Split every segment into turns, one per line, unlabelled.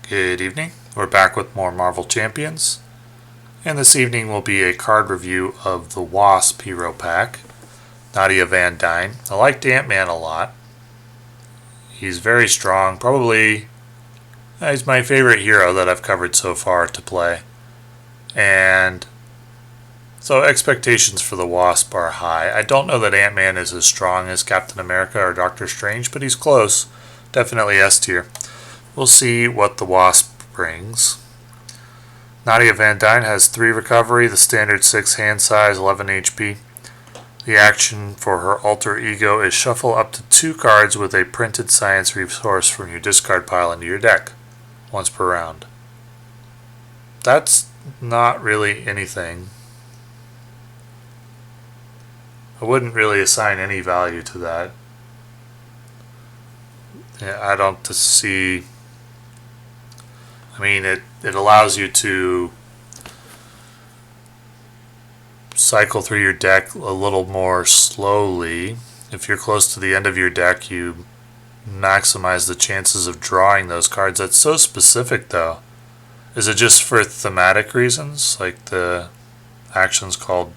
Good evening. We're back with more Marvel Champions. And this evening will be a card review of the Wasp Hero Pack. Nadia Van Dyne. I liked AntMan a lot. He's very strong. Probably he's my favorite hero that I've covered so far to play. And so expectations for the Wasp are high. I don't know that AntMan is as strong as Captain America or Doctor Strange, but he's close. Definitely S tier. We'll see what the Wasp brings. Nadia Van Dyne has 3 recovery, the standard 6 hand size, 11 HP. The action for her alter ego is shuffle up to 2 cards with a printed science resource from your discard pile into your deck, once per round. That's not really anything. I wouldn't really assign any value to that. Yeah, I don't see... I mean, it allows you to cycle through your deck a little more slowly. If you're close to the end of your deck, you maximize the chances of drawing those cards. That's so specific, though. Is it just for thematic reasons? Like the action's called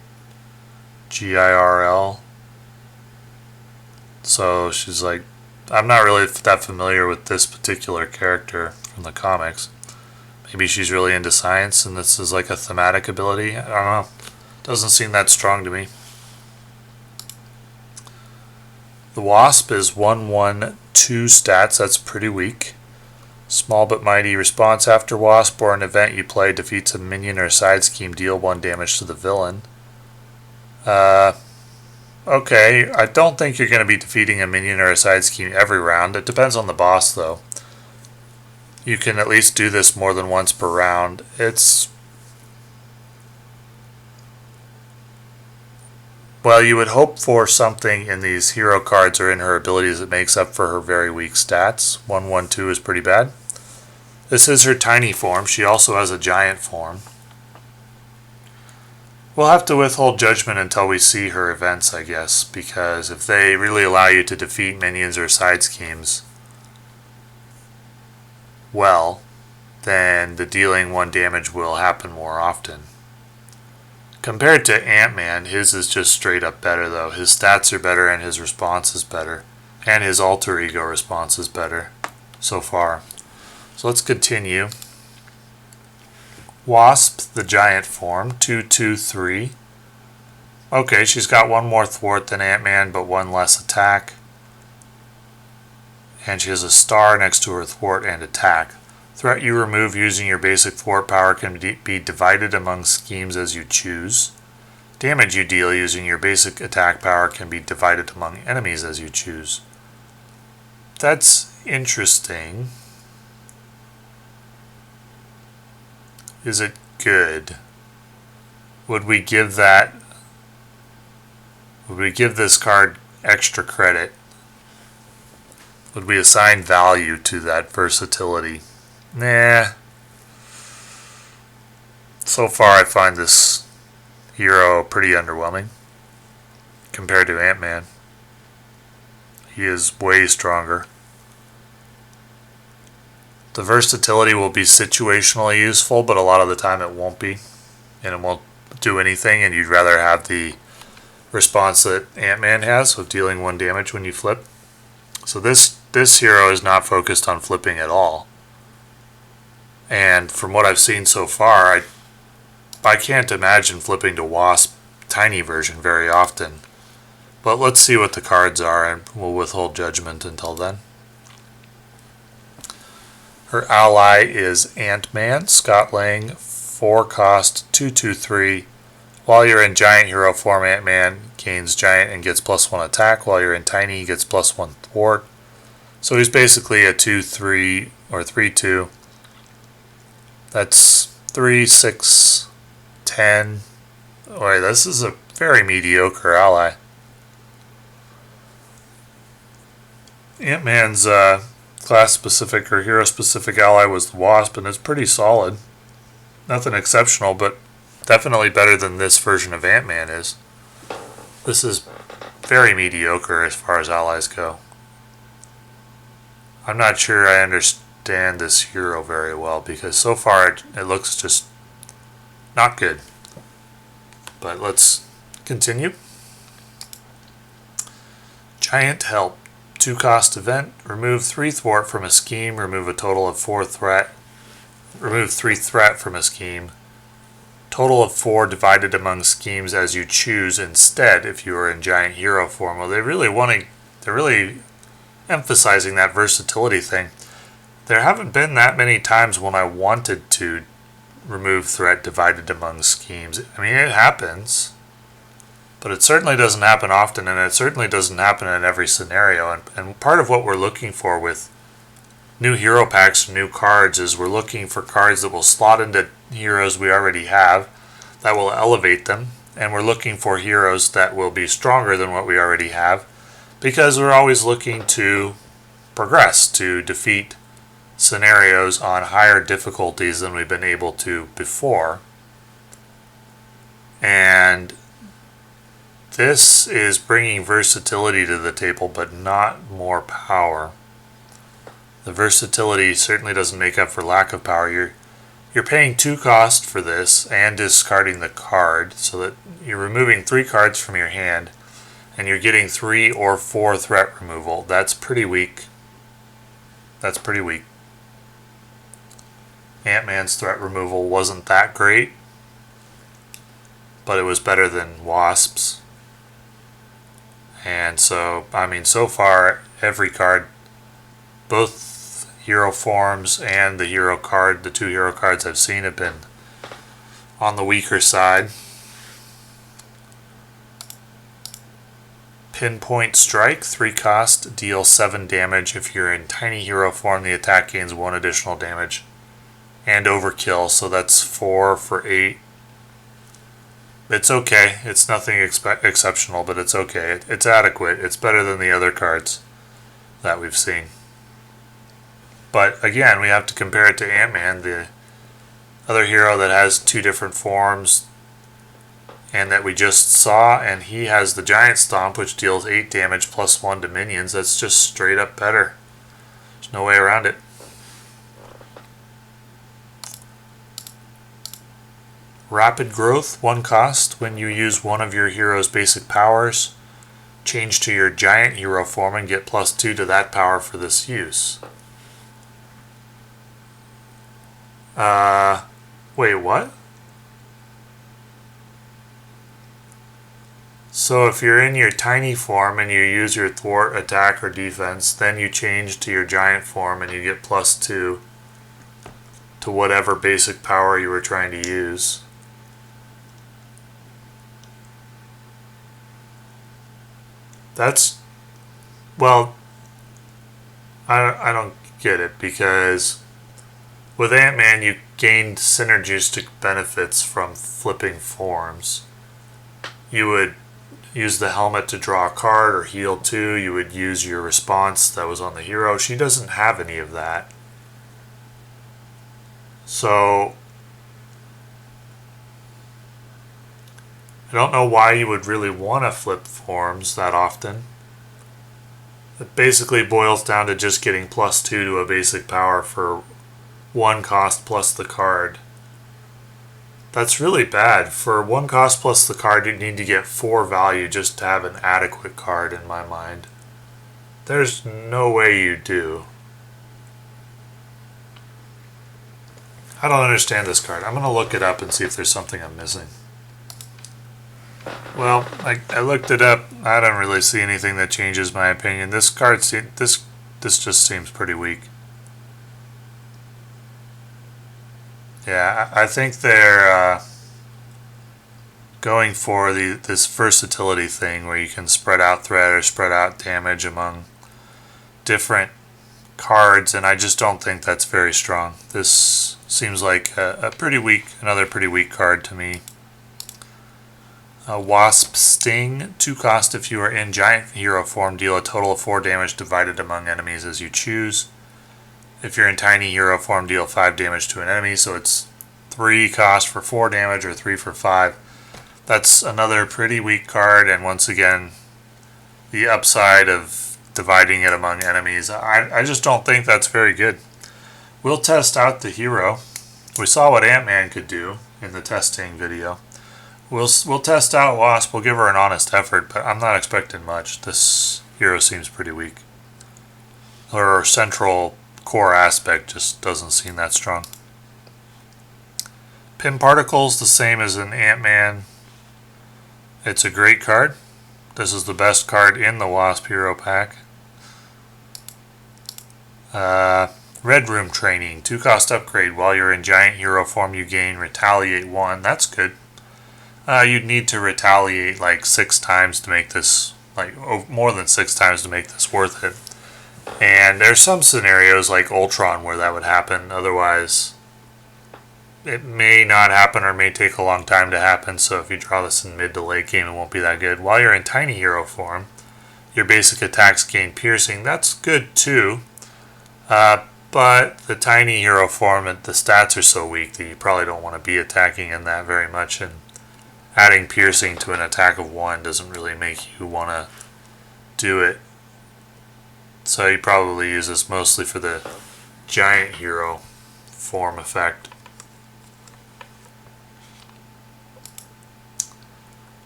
GIRL? So she's like, I'm not really that familiar with this particular character from the comics. Maybe she's really into science and this is like a thematic ability. I don't know. Doesn't seem that strong to me. The Wasp is 1/1/2 stats. That's pretty weak. Small but mighty. Response after Wasp or an event you play defeats a minion or side scheme. Deal 1 damage to the villain. Okay. I don't think you're going to be defeating a minion or a side scheme every round. It depends on the boss, though. You can at least do this more than once per round. Well, you would hope for something in these hero cards or in her abilities that makes up for her very weak stats. 1/1/2 is pretty bad. This is her tiny form. She also has a giant form. We'll have to withhold judgment until we see her events, I guess, because if they really allow you to defeat minions or side schemes, well, then the dealing 1 damage will happen more often. Compared to AntMan, his is just straight up better, though. His stats are better and his response is better. And his alter ego response is better so far. So let's continue. Wasp, the giant form, 2/2/3. Okay, she's got 1 more thwart than AntMan, but 1 less attack. And she has a star next to her thwart and attack. Threat you remove using your basic thwart power can be divided among schemes as you choose. Damage you deal using your basic attack power can be divided among enemies as you choose. That's interesting. Is it good? Would we give this card extra credit? Would we assign value to that versatility? Nah. So far I find this hero pretty underwhelming compared to AntMan. He is way stronger. The versatility will be situationally useful, but a lot of the time it won't be. And it won't do anything, and you'd rather have the response that AntMan has of dealing 1 damage when you flip. So this hero is not focused on flipping at all. And from what I've seen so far, I can't imagine flipping to Wasp tiny version very often. But let's see what the cards are, and we'll withhold judgment until then. Her ally is AntMan, Scott Lang, 4 cost, 2/2/3. While you're in giant hero form, AntMan gains giant and gets +1 attack. While you're in tiny, he gets +1 thwart. So he's basically a 2/3 or 3/2. That's 3, 6, 10. Oh, this is a very mediocre ally. AntMan's class-specific or hero-specific ally was the Wasp, and it's pretty solid. Nothing exceptional, but definitely better than this version of AntMan is. This is very mediocre as far as allies go. I'm not sure I understand this hero very well, because so far it looks just not good. But let's continue. Giant Help. 2-cost event. Remove 3 thwart from a scheme. Remove a total of 4 threat. Remove 3 threat from a scheme. Total of 4 divided among schemes as you choose instead if you are in giant hero form. Well, they're really emphasizing that versatility thing. There haven't been that many times when I wanted to remove threat divided among schemes. I mean, it happens, but it certainly doesn't happen often, and it certainly doesn't happen in every scenario. And part of what we're looking for with new hero packs and new cards is we're looking for cards that will slot into heroes we already have, that will elevate them, and we're looking for heroes that will be stronger than what we already have, because we're always looking to progress, to defeat scenarios on higher difficulties than we've been able to before. And this is bringing versatility to the table, but not more power. The versatility certainly doesn't make up for lack of power. You're paying 2 cost for this and discarding the card, so that you're removing 3 cards from your hand, and you're getting 3 or 4 threat removal. That's pretty weak. That's pretty weak. AntMan's threat removal wasn't that great, but it was better than Wasp's. And so, I mean, so far, every card, both hero forms and the hero card, the 2 hero cards I've seen, have been on the weaker side. Pinpoint Strike, 3 cost, deal 7 damage. If you're in tiny hero form, the attack gains 1 additional damage. And overkill, so that's 4 for 8. It's okay. It's nothing exceptional, but it's okay. It's adequate. It's better than the other cards that we've seen. But again, we have to compare it to AntMan, the other hero that has 2 different forms and that we just saw, and he has the Giant Stomp, which deals 8 damage plus 1 to minions. That's just straight up better. There's no way around it. Rapid Growth, 1 cost. When you use one of your hero's basic powers, change to your giant hero form and get +2 to that power for this use. Wait, what? So if you're in your tiny form and you use your thwart, attack, or defense, then you change to your giant form and you get +2 to whatever basic power you were trying to use. That's, well, I don't get it, because with AntMan you gained synergistic benefits from flipping forms. You would use the helmet to draw a card or heal 2. You would use your response that was on the hero. She doesn't have any of that. So I don't know why you would really want to flip forms that often. It basically boils down to just getting +2 to a basic power for 1 cost plus the card. That's really bad. For 1 cost plus the card, you need to get 4 value just to have an adequate card, in my mind. There's no way you do. I don't understand this card. I'm going to look it up and see if there's something I'm missing. Well, I looked it up. I don't really see anything that changes my opinion. This card, this just seems pretty weak. Yeah, I think they're going for this versatility thing where you can spread out threat or spread out damage among different cards, and I just don't think that's very strong. This seems like another pretty weak card to me. Wasp Sting, 2 cost. If you are in giant hero form, deal a total of 4 damage divided among enemies as you choose. If you're in tiny hero form, deal 5 damage to an enemy, so it's 3 cost for 4 damage or 3 for 5. That's another pretty weak card, and once again, the upside of dividing it among enemies, I just don't think that's very good. We'll test out the hero. We saw what AntMan could do in the testing video. We'll test out Wasp. We'll give her an honest effort, but I'm not expecting much. This hero seems pretty weak. Her central core aspect just doesn't seem that strong. Pin Particles, the same as an AntMan. It's a great card. This is the best card in the Wasp hero pack. Red Room Training, 2-cost upgrade. While you're in giant hero form, you gain Retaliate 1. That's good. You'd need to retaliate like 6 times to make this, more than 6 times to make this worth it. And there's some scenarios like Ultron where that would happen. Otherwise, it may not happen or may take a long time to happen. So if you draw this in mid to late game, it won't be that good. While you're in tiny hero form, your basic attacks gain piercing. That's good too. But the tiny hero form, the stats are so weak that you probably don't want to be attacking in that very much. And adding piercing to an attack of 1 doesn't really make you want to do it. So you probably use this mostly for the giant hero form effect.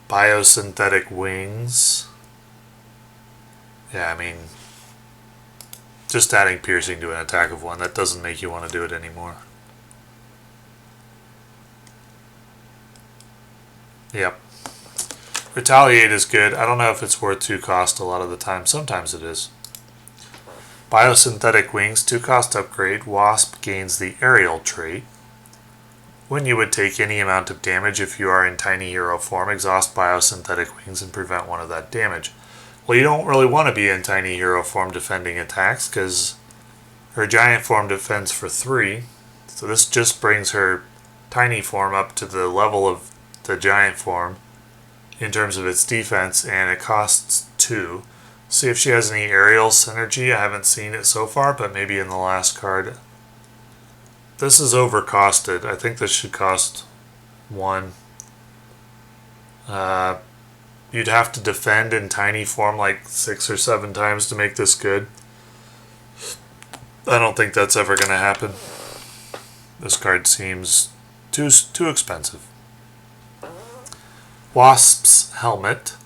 Biosynthetic Wings. Yeah, I mean, just adding piercing to an attack of 1, that doesn't make you want to do it anymore. Yep. Retaliate is good. I don't know if it's worth 2 cost a lot of the time. Sometimes it is. Biosynthetic Wings, 2-cost upgrade. Wasp gains the aerial trait. When you would take any amount of damage if you are in tiny hero form, exhaust Biosynthetic Wings and prevent 1 of that damage. Well, you don't really want to be in tiny hero form defending attacks because her giant form defends for 3. So this just brings her tiny form up to the level of the giant form in terms of its defense, and it costs 2. See if she has any aerial synergy. I haven't seen it so far, but maybe in the last card. This is overcosted. I think this should cost 1. You'd have to defend in tiny form like 6 or 7 times to make this good. I don't think that's ever going to happen. This card seems too expensive. Wasp's Helmet.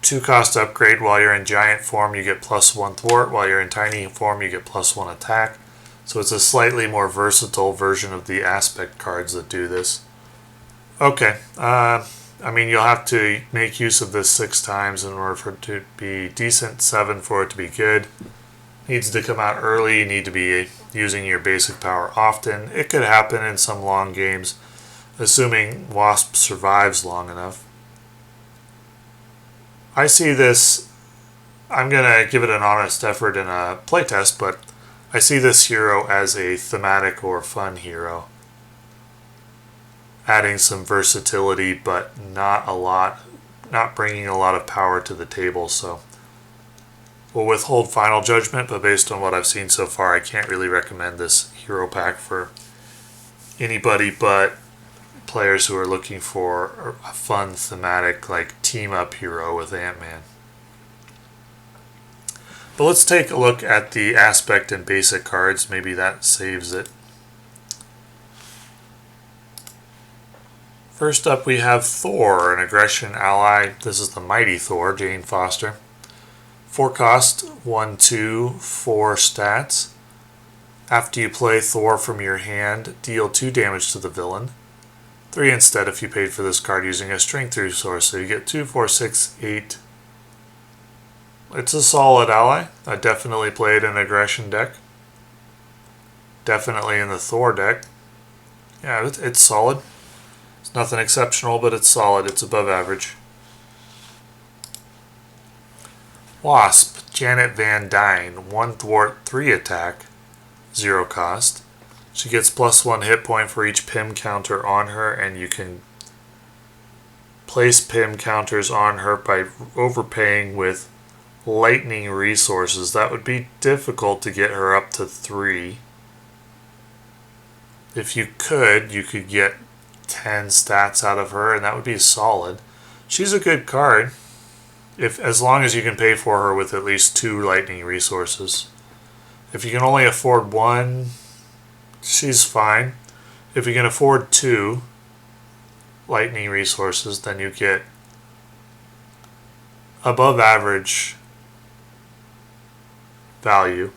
2-cost upgrade. While you're in giant form, you get +1 thwart. While you're in tiny form, you get +1 attack. So it's a slightly more versatile version of the aspect cards that do this. Okay. I mean, you'll have to make use of this 6 times in order for it to be decent. 7 for it to be good. Needs to come out early. You need to be using your basic power often. It could happen in some long games, assuming Wasp survives long enough. I see this, I'm going to give it an honest effort in a playtest, but I see this hero as a thematic or fun hero. Adding some versatility, but not a lot, not bringing a lot of power to the table, so we'll withhold final judgment, but based on what I've seen so far, I can't really recommend this hero pack for anybody but players who are looking for a fun thematic like team-up hero with AntMan. But let's take a look at the aspect and basic cards. Maybe that saves it. First up we have Thor, an aggression ally. This is the Mighty Thor, Jane Foster. 4 cost, 1, 2, 4 stats. After you play Thor from your hand, deal 2 damage to the villain. 3 instead if you paid for this card using a strength resource. So you get 2, 4, 6, 8. It's a solid ally. I definitely played an aggression deck. Definitely in the Thor deck. Yeah, it's solid. It's nothing exceptional, but it's solid. It's above average. Wasp, Janet Van Dyne. 1 thwart, 3 attack. 0 cost. She gets +1 hit point for each PIM counter on her, and you can place PIM counters on her by overpaying with lightning resources. That would be difficult to get her up to 3. If you could get 10 stats out of her, and that would be solid. She's a good card, as long as you can pay for her with at least 2 lightning resources. If you can only afford 1, she's fine. If you can afford 2 lightning resources, then you get above average value.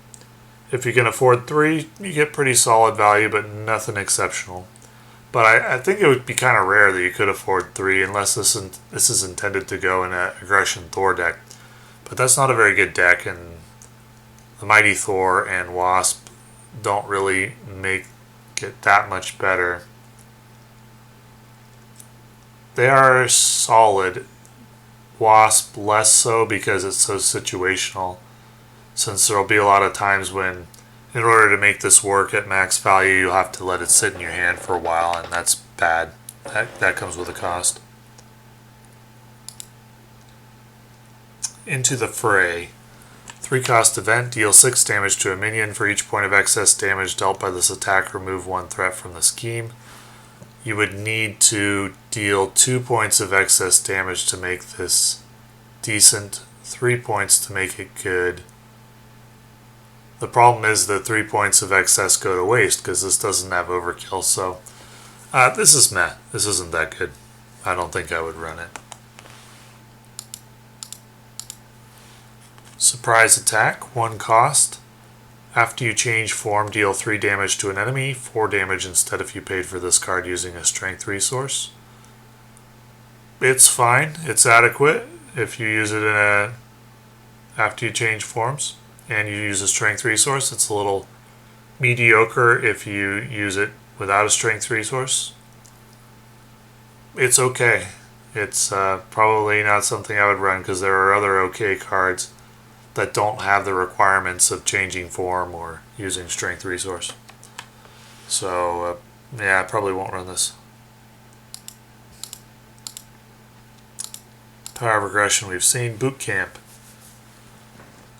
If you can afford 3, you get pretty solid value, but nothing exceptional. But I think it would be kind of rare that you could afford 3 unless this is intended to go in an Aggression Thor deck. But that's not a very good deck, and the Mighty Thor and Wasp don't really make it that much better. They are solid. Wasp less so because it's so situational, since there will be a lot of times when, in order to make this work at max value, you'll have to let it sit in your hand for a while, and that's bad. That comes with a cost. Into the Fray. 3-cost event, deal 6 damage to a minion. For each point of excess damage dealt by this attack, remove 1 threat from the scheme. You would need to deal 2 points of excess damage to make this decent, 3 points to make it good. The problem is that 3 points of excess go to waste because this doesn't have overkill, so this is meh. This isn't that good. I don't think I would run it. Surprise attack, 1 cost. After you change form, deal 3 damage to an enemy, 4 damage instead if you paid for this card using a strength resource. It's fine, it's adequate if you use it after you change forms and you use a strength resource. It's a little mediocre if you use it without a strength resource. It's okay. It's probably not something I would run because there are other okay cards that don't have the requirements of changing form or using strength resource. So yeah, I probably won't run this. Power of Aggression we've seen. Boot Camp.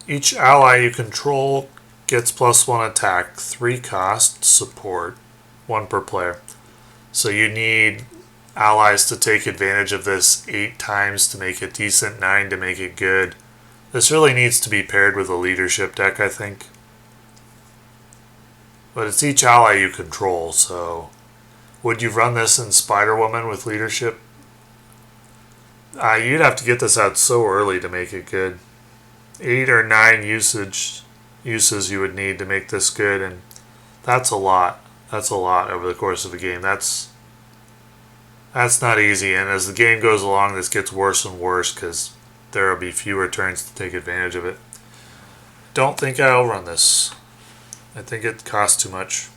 Each ally you control gets +1 attack, 3 cost, support, 1 per player. So you need allies to take advantage of this 8 times to make it decent, 9 to make it good. This really needs to be paired with a leadership deck, I think. But it's each ally you control, so would you run this in Spider-Woman with leadership? You'd have to get this out so early to make it good. 8 or 9 uses you would need to make this good, and that's a lot. That's a lot over the course of a game. That's not easy, and as the game goes along, this gets worse and worse because there will be fewer turns to take advantage of it. Don't think I'll run this. I think it costs too much.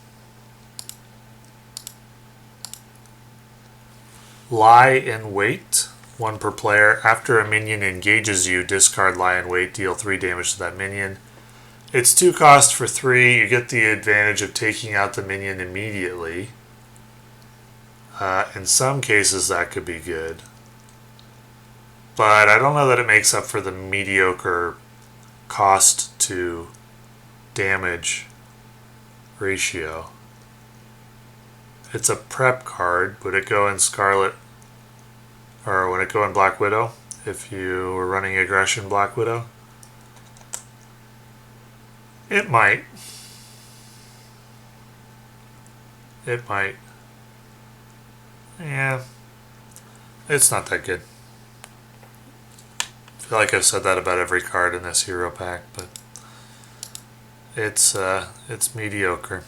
Lie in Wait, 1 per player. After a minion engages you, discard Lie in Wait, deal 3 damage to that minion. It's 2 cost for 3. You get the advantage of taking out the minion immediately. In some cases that could be good. But I don't know that it makes up for the mediocre cost to damage ratio. It's a prep card. Would it go in Scarlet, or would it go in Black Widow if you were running Aggression Black Widow? It might. It might. Yeah. It's not that good. I feel like I've said that about every card in this hero pack, but it's mediocre.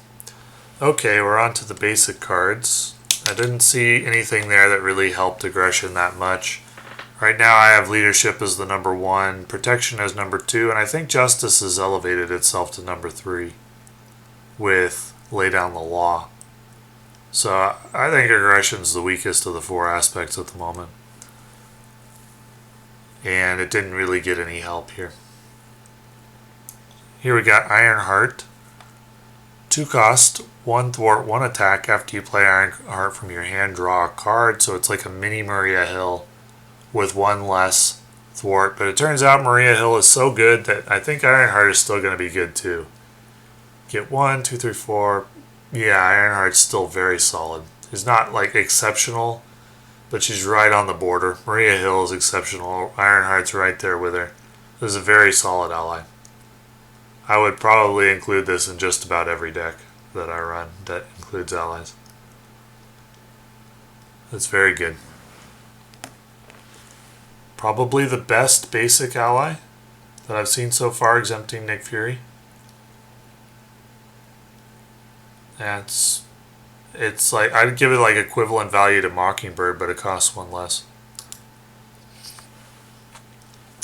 Okay, we're on to the basic cards. I didn't see anything there that really helped aggression that much. Right now I have leadership as the number 1, protection as number 2, and I think justice has elevated itself to number 3 with lay down the law. So I think aggression's the weakest of the 4 aspects at the moment. And it didn't really get any help here. Here we got Ironheart. 2 cost, 1 thwart, 1 attack. After you play Ironheart from your hand, draw a card. So it's like a mini Maria Hill with 1 less thwart. But it turns out Maria Hill is so good that I think Ironheart is still going to be good too. Get 1, 2, 3, 4. Yeah, Ironheart's still very solid. It's not like exceptional, but she's right on the border. Maria Hill is exceptional. Ironheart's right there with her. This is a very solid ally. I would probably include this in just about every deck. that I run that includes allies. It's very good. Probably the best basic ally that I've seen so far, exempting Nick Fury. And it's like, I'd give it like equivalent value to Mockingbird, but it costs one less.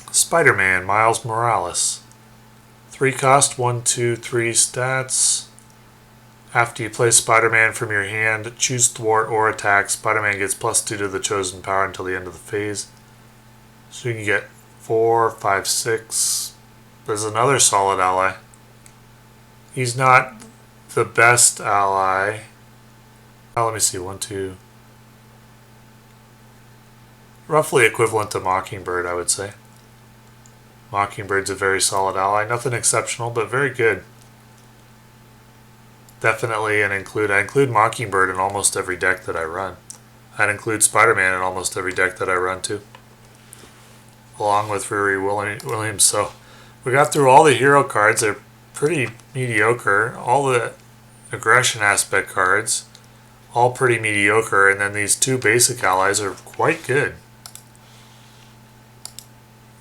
SpiderMan, Miles Morales. 3 cost, 1, 2, 3 stats. After you play Spider-Man from your hand, choose thwart or attack. Spider-Man gets +2 to the chosen power until the end of the phase. So you can get 4, 5, 6. There's another solid ally. He's not the best ally. Oh, let me see, 1, 2. Roughly equivalent to Mockingbird, I would say. Mockingbird's a very solid ally. Nothing exceptional, but very good. Definitely I include Mockingbird in almost every deck that I run. I'd include Spider-Man in almost every deck that I run too. Along with Fray Williams. So we got through all the hero cards. They're pretty mediocre. All the aggression aspect cards, all pretty mediocre. And then these 2 basic allies are quite good.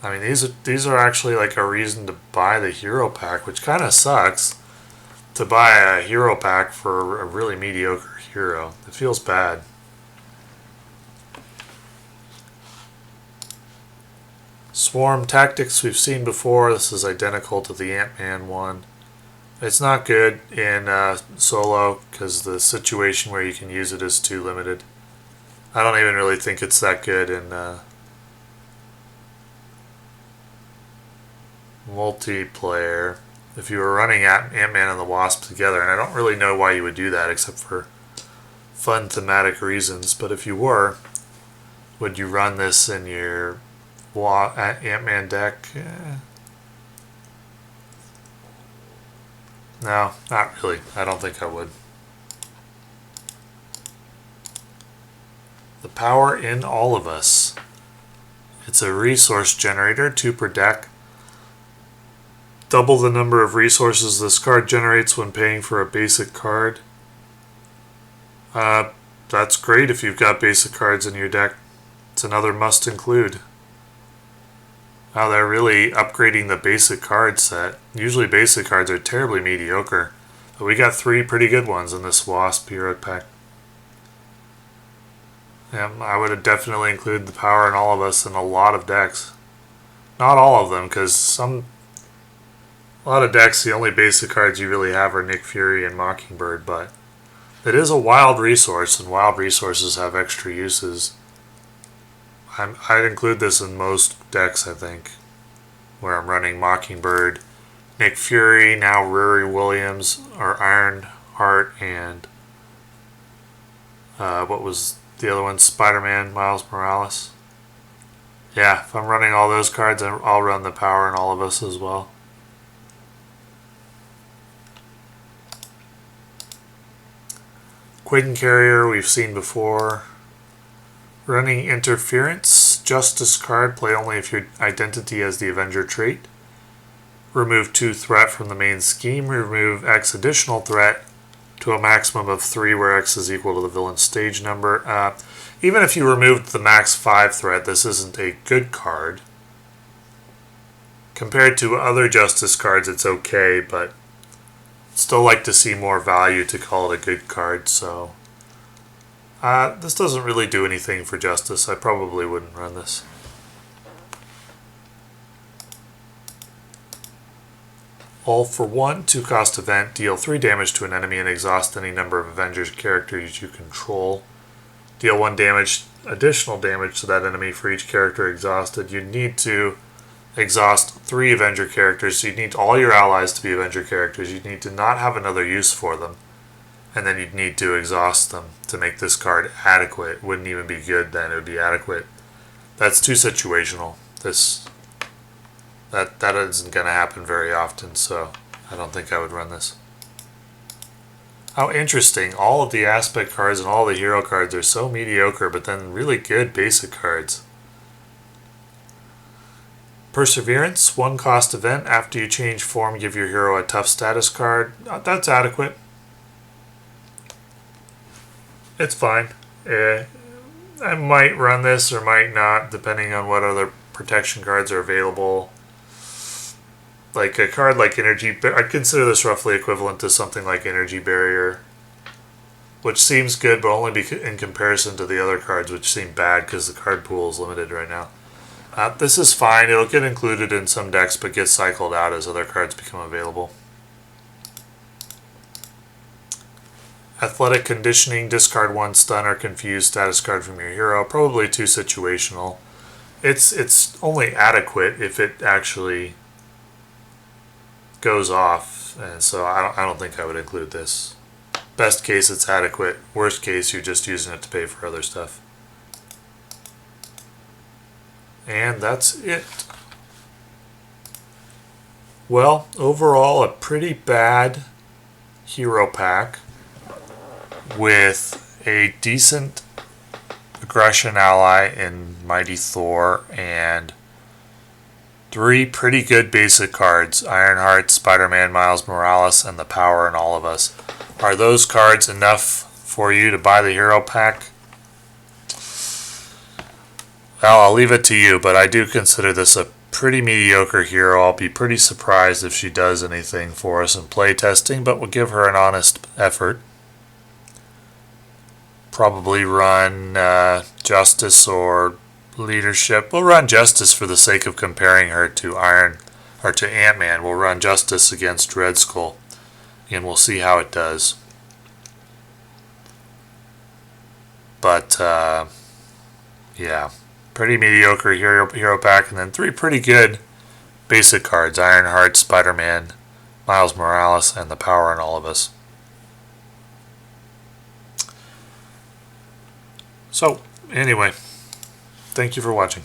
I mean, these are actually like a reason to buy the hero pack, which kind of sucks to buy a hero pack for a really mediocre hero. It feels bad. Swarm Tactics we've seen before. This is identical to the AntMan one. It's not good in solo because the situation where you can use it is too limited. I don't even really think it's that good in multiplayer. If you were running AntMan and the Wasp together, and I don't really know why you would do that except for fun thematic reasons, but if you were, would you run this in your AntMan deck? No, not really. I don't think I would. The power in all of us. It's a resource generator, 2 per deck. Double the number of resources this card generates when paying for a basic card. That's great if you've got basic cards in your deck. It's another must include. Wow, they're really upgrading the basic card set. Usually basic cards are terribly mediocre, but we got 3 pretty good ones in this Wasp hero pack. Yeah, I would definitely include the power in all of us in a lot of decks. Not all of them, because a lot of decks, the only basic cards you really have are Nick Fury and Mockingbird, but it is a wild resource, and wild resources have extra uses. I'd include this in most decks, I think, where I'm running Mockingbird, Nick Fury, now Fray Williams, or Ironheart, and what was the other one? Spider-Man, Miles Morales. Yeah, if I'm running all those cards, I'll run the power in all of us as well. Quid and Carrier we've seen before. Running Interference, Justice card, play only if your identity has the Avenger trait. Remove 2 threat from the main scheme. Remove X additional threat to a maximum of 3 where X is equal to the villain's stage number. Even if you removed the max 5 threat, this isn't a good card. Compared to other Justice cards, it's okay, but still like to see more value to call it a good card, so this doesn't really do anything for Justice. I probably wouldn't run this. All for 1, 2 cost event, deal 3 damage to an enemy and exhaust any number of Avengers characters you control. Deal 1 damage, additional damage to that enemy for each character exhausted. You need to exhaust 3 Avenger characters, so you'd need all your allies to be Avenger characters. You'd need to not have another use for them, and then you'd need to exhaust them to make this card adequate. It wouldn't even be good then, it would be adequate. That's too situational. That isn't going to happen very often, so I don't think I would run this. How interesting. All of the aspect cards and all the hero cards are so mediocre, but then really good basic cards. Perseverance, 1 cost event. After you change form, give your hero a tough status card. That's adequate. It's fine. I might run this or might not, depending on what other protection cards are available. Like a card like Energy, I'd consider this roughly equivalent to something like Energy Barrier, which seems good, but only in comparison to the other cards, which seem bad because the card pool is limited right now. This is fine. It'll get included in some decks, but get cycled out as other cards become available. Athletic Conditioning, discard 1 stun or confused status card from your hero. Probably too situational. It's only adequate if it actually goes off, and so I don't think I would include this. Best case, it's adequate. Worst case, you're just using it to pay for other stuff. And that's it. Well, overall, a pretty bad hero pack with a decent aggression ally in Mighty Thor and 3 pretty good basic cards: Ironheart, SpiderMan, Miles Morales, and the Power in All of Us. Are those cards enough for you to buy the hero pack? Well, I'll leave it to you, but I do consider this a pretty mediocre hero. I'll be pretty surprised if she does anything for us in playtesting, but we'll give her an honest effort. Probably run Justice or Leadership. We'll run Justice for the sake of comparing her to AntMan. We'll run Justice against Red Skull, and we'll see how it does. But yeah, pretty mediocre hero pack, and then 3 pretty good basic cards: Ironheart, SpiderMan, Miles Morales, and the Power in All of Us. So, anyway, thank you for watching.